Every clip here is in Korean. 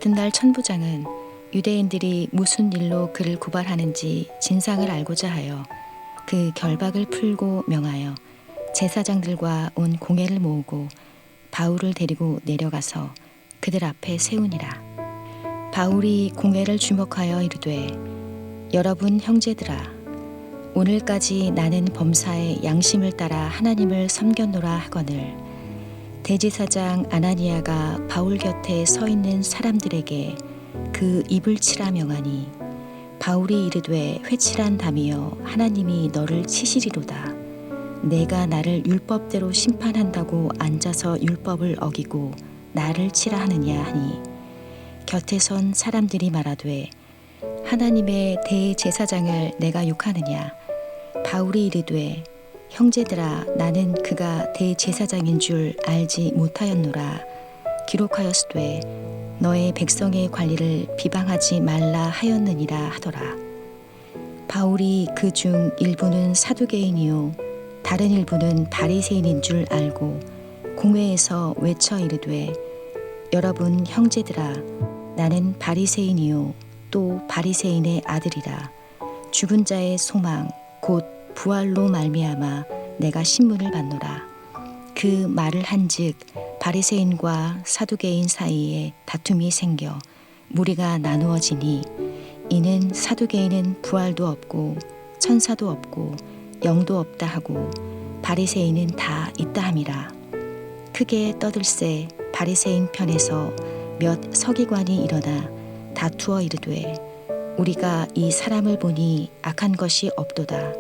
이튿날 천부장은 유대인들이 무슨 일로 그를 고발하는지 진상을 알고자 하여 그 결박을 풀고 명하여 제사장들과 온 공회를 모으고 바울을 데리고 내려가서 그들 앞에 세우니라. 바울이 공회를 주목하여 이르되, 여러분 형제들아, 오늘까지 나는 범사의 양심을 따라 하나님을 섬겼노라 하거늘, 대제사장 아나니아가 바울 곁에 서 있는 사람들에게 그 입을 치라 명하니, 바울이 이르되 회칠한 담이여 하나님이 너를 치시리로다. 내가 나를 율법대로 심판한다고 앉아서 율법을 어기고 나를 치라 하느냐 하니, 곁에 선 사람들이 말하되 하나님의 대제사장을 내가 욕하느냐. 바울이 이르되 형제들아, 나는 그가 대제사장인 줄 알지 못하였노라. 기록하였으되 너의 백성의 관리를 비방하지 말라 하였느니라 하더라. 바울이 그 중 일부는 사두개인이요 다른 일부는 바리새인인 줄 알고 공회에서 외쳐 이르되, 여러분 형제들아, 나는 바리새인이요 또 바리새인의 아들이라. 죽은 자의 소망 곧 부활로 말미암아 내가 신문을 받노라. 그 말을 한즉 바리새인과 사두개인 사이에 다툼이 생겨 무리가 나누어지니, 이는 사두개인은 부활도 없고 천사도 없고 영도 없다 하고 바리새인은 다 있다 함이라. 크게 떠들새 바리새인 편에서 몇 서기관이 일어나 다투어 이르되, 우리가 이 사람을 보니 악한 것이 없도다.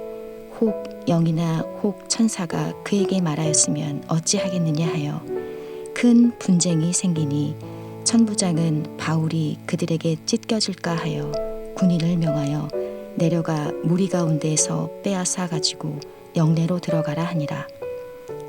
혹 영이나 혹 천사가 그에게 말하였으면 어찌하겠느냐 하여 큰 분쟁이 생기니, 천부장은 바울이 그들에게 찢겨질까 하여 군인을 명하여 내려가 무리 가운데에서 빼앗아 가지고 영내로 들어가라 하니라.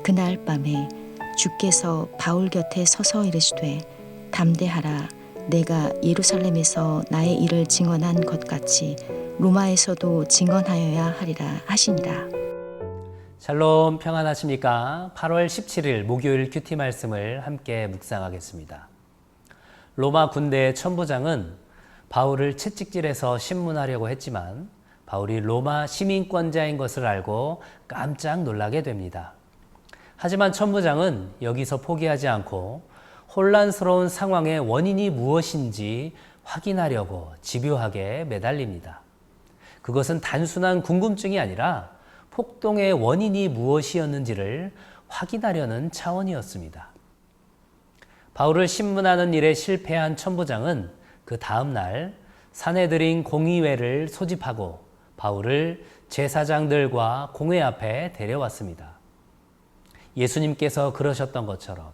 그날 밤에 주께서 바울 곁에 서서 이르시되, 담대하라. 내가 예루살렘에서 나의 일을 증언한 것 같이 로마에서도 증언하여야 하리라 하시니라. 샬롬, 평안하십니까? 8월 17일 목요일 큐티 말씀을 함께 묵상하겠습니다. 로마 군대의 천부장은 바울을 채찍질해서 신문하려고 했지만 바울이 로마 시민권자인 것을 알고 깜짝 놀라게 됩니다. 하지만 천부장은 여기서 포기하지 않고 혼란스러운 상황의 원인이 무엇인지 확인하려고 집요하게 매달립니다. 그것은 단순한 궁금증이 아니라 폭동의 원인이 무엇이었는지를 확인하려는 차원이었습니다. 바울을 신문하는 일에 실패한 천부장은 그 다음 날 산헤드린 공의회를 소집하고 바울을 제사장들과 공회 앞에 데려왔습니다. 예수님께서 그러셨던 것처럼,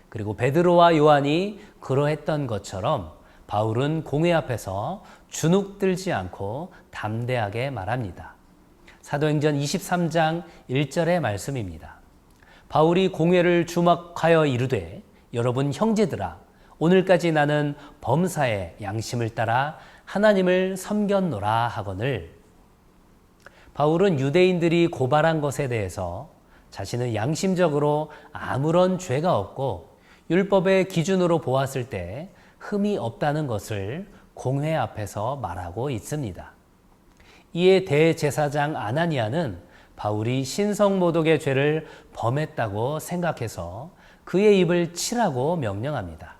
그리고 베드로와 요한이 그러했던 것처럼 바울은 공회 앞에서 주눅들지 않고 담대하게 말합니다. 사도행전 23장 1절의 말씀입니다. 바울이 공회를 주목하여 이르되, 여러분 형제들아, 오늘까지 나는 범사의 양심을 따라 하나님을 섬겼노라 하거늘. 바울은 유대인들이 고발한 것에 대해서 자신은 양심적으로 아무런 죄가 없고 율법의 기준으로 보았을 때 흠이 없다는 것을 공회 앞에서 말하고 있습니다. 이에 대제사장 아나니아는 바울이 신성모독의 죄를 범했다고 생각해서 그의 입을 치라고 명령합니다.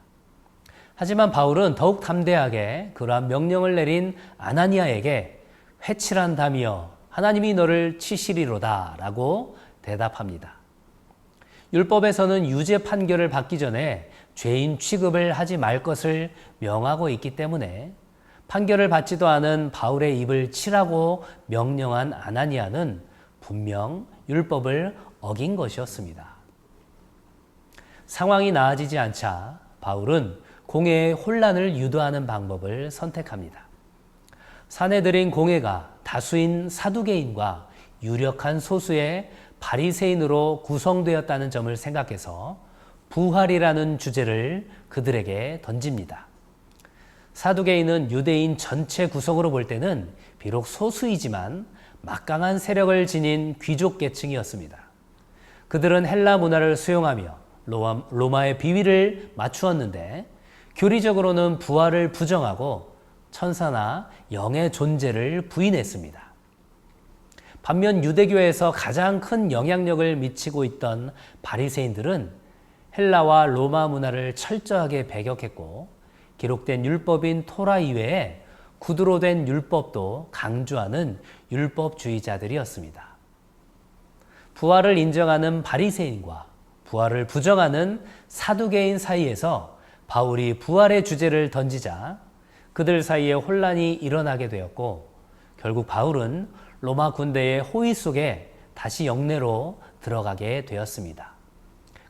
하지만 바울은 더욱 담대하게 그러한 명령을 내린 아나니아에게 회칠한 담이여 하나님이 너를 치시리로다 라고 대답합니다. 율법에서는 유죄 판결을 받기 전에 죄인 취급을 하지 말 것을 명하고 있기 때문에 판결을 받지도 않은 바울의 입을 치라고 명령한 아나니아는 분명 율법을 어긴 것이었습니다. 상황이 나아지지 않자 바울은 공회의 혼란을 유도하는 방법을 선택합니다. 산헤드린 공회가 다수인 사두개인과 유력한 소수의 바리새인으로 구성되었다는 점을 생각해서 부활이라는 주제를 그들에게 던집니다. 사두개인은 유대인 전체 구성으로 볼 때는 비록 소수이지만 막강한 세력을 지닌 귀족 계층이었습니다. 그들은 헬라 문화를 수용하며 로마의 비위를 맞추었는데 교리적으로는 부활을 부정하고 천사나 영의 존재를 부인했습니다. 반면 유대교에서 가장 큰 영향력을 미치고 있던 바리새인들은 헬라와 로마 문화를 철저하게 배격했고 기록된 율법인 토라 이외에 구두로 된 율법도 강조하는 율법주의자들이었습니다. 부활을 인정하는 바리새인과 부활을 부정하는 사두개인 사이에서 바울이 부활의 주제를 던지자 그들 사이에 혼란이 일어나게 되었고 결국 바울은 로마 군대의 호위 속에 다시 영내로 들어가게 되었습니다.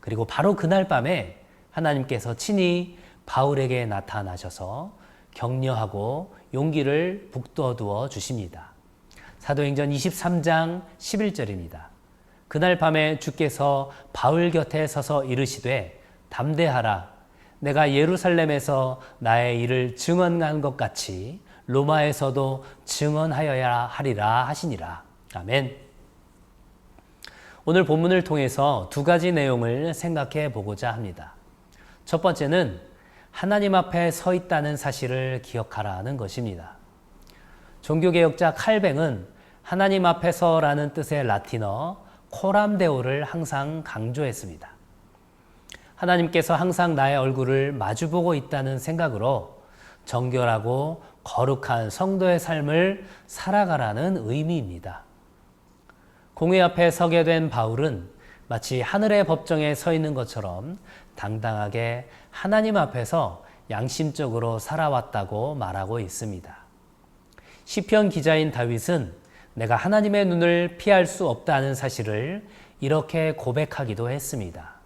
그리고 바로 그날 밤에 하나님께서 친히 바울에게 나타나셔서 격려하고 용기를 북돋워 주십니다. 사도행전 23장 11절입니다. 그날 밤에 주께서 바울 곁에 서서 이르시되 담대하라. 내가 예루살렘에서 나의 일을 증언한 것 같이 로마에서도 증언하여야 하리라 하시니라. 아멘. 오늘 본문을 통해서 두 가지 내용을 생각해 보고자 합니다. 첫 번째는 하나님 앞에 서 있다는 사실을 기억하라는 것입니다. 종교개혁자 칼뱅은 하나님 앞에서라는 뜻의 라틴어 코람데오를 항상 강조했습니다. 하나님께서 항상 나의 얼굴을 마주보고 있다는 생각으로 정결하고 거룩한 성도의 삶을 살아가라는 의미입니다. 공회 앞에 서게 된 바울은 마치 하늘의 법정에 서 있는 것처럼 당당하게 하나님 앞에서 양심적으로 살아왔다고 말하고 있습니다. 시편 기자인 다윗은 내가 하나님의 눈을 피할 수 없다는 사실을 이렇게 고백하기도 했습니다.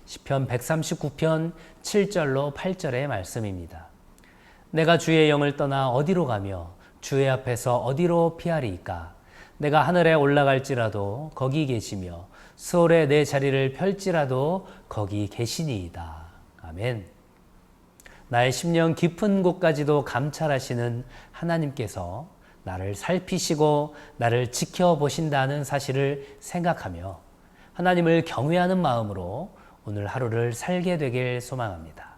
시편 139편 7절로 8절의 말씀입니다. 내가 주의 영을 떠나 어디로 가며 주의 앞에서 어디로 피하리이까? 내가 하늘에 올라갈지라도 거기 계시며 수월에 내 자리를 펼지라도 거기 계시니이다. 아멘. 나의 심령 깊은 곳까지도 감찰하시는 하나님께서 나를 살피시고 나를 지켜보신다는 사실을 생각하며 하나님을 경외하는 마음으로 오늘 하루를 살게 되길 소망합니다.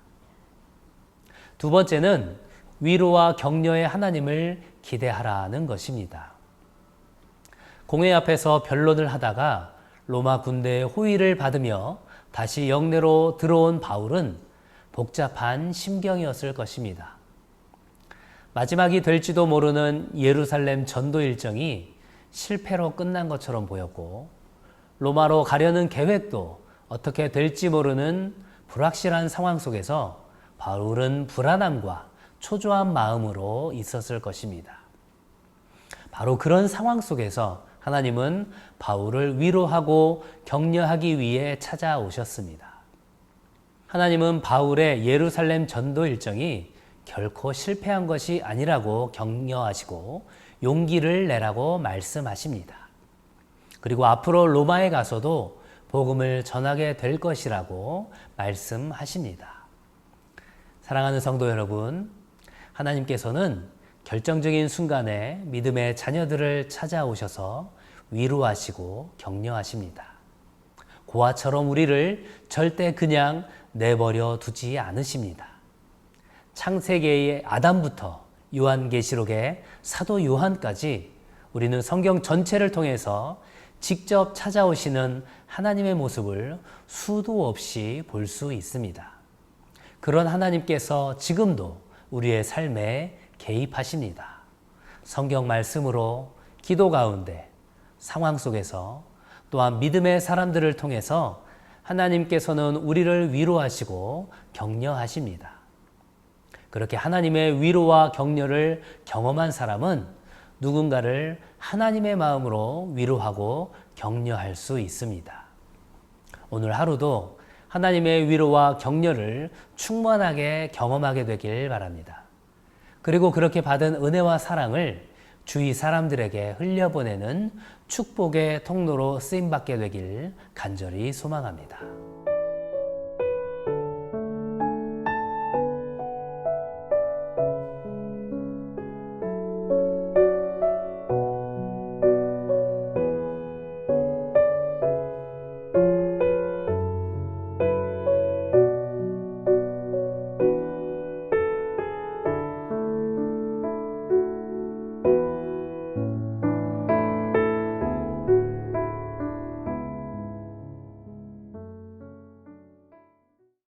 두 번째는 위로와 격려의 하나님을 기대하라는 것입니다. 공회 앞에서 변론을 하다가 로마 군대의 호위를 받으며 다시 영내로 들어온 바울은 복잡한 심경이었을 것입니다. 마지막이 될지도 모르는 예루살렘 전도 일정이 실패로 끝난 것처럼 보였고 로마로 가려는 계획도 어떻게 될지 모르는 불확실한 상황 속에서 바울은 불안함과 초조한 마음으로 있었을 것입니다. 바로 그런 상황 속에서 하나님은 바울을 위로하고 격려하기 위해 찾아오셨습니다. 하나님은 바울의 예루살렘 전도 일정이 결코 실패한 것이 아니라고 격려하시고 용기를 내라고 말씀하십니다. 그리고 앞으로 로마에 가서도 복음을 전하게 될 것이라고 말씀하십니다. 사랑하는 성도 여러분, 하나님께서는 결정적인 순간에 믿음의 자녀들을 찾아오셔서 위로하시고 격려하십니다. 고아처럼 우리를 절대 그냥 내버려 두지 않으십니다. 창세기의 아담부터 요한계시록의 사도 요한까지 우리는 성경 전체를 통해서 직접 찾아오시는 하나님의 모습을 수도 없이 볼 수 있습니다. 그런 하나님께서 지금도 우리의 삶에 개입하십니다. 성경 말씀으로 기도 가운데 상황 속에서 또한 믿음의 사람들을 통해서 하나님께서는 우리를 위로하시고 격려하십니다. 그렇게 하나님의 위로와 격려를 경험한 사람은 누군가를 하나님의 마음으로 위로하고 격려할 수 있습니다. 오늘 하루도 하나님의 위로와 격려를 충만하게 경험하게 되길 바랍니다. 그리고 그렇게 받은 은혜와 사랑을 주위 사람들에게 흘려보내는 축복의 통로로 쓰임받게 되길 간절히 소망합니다.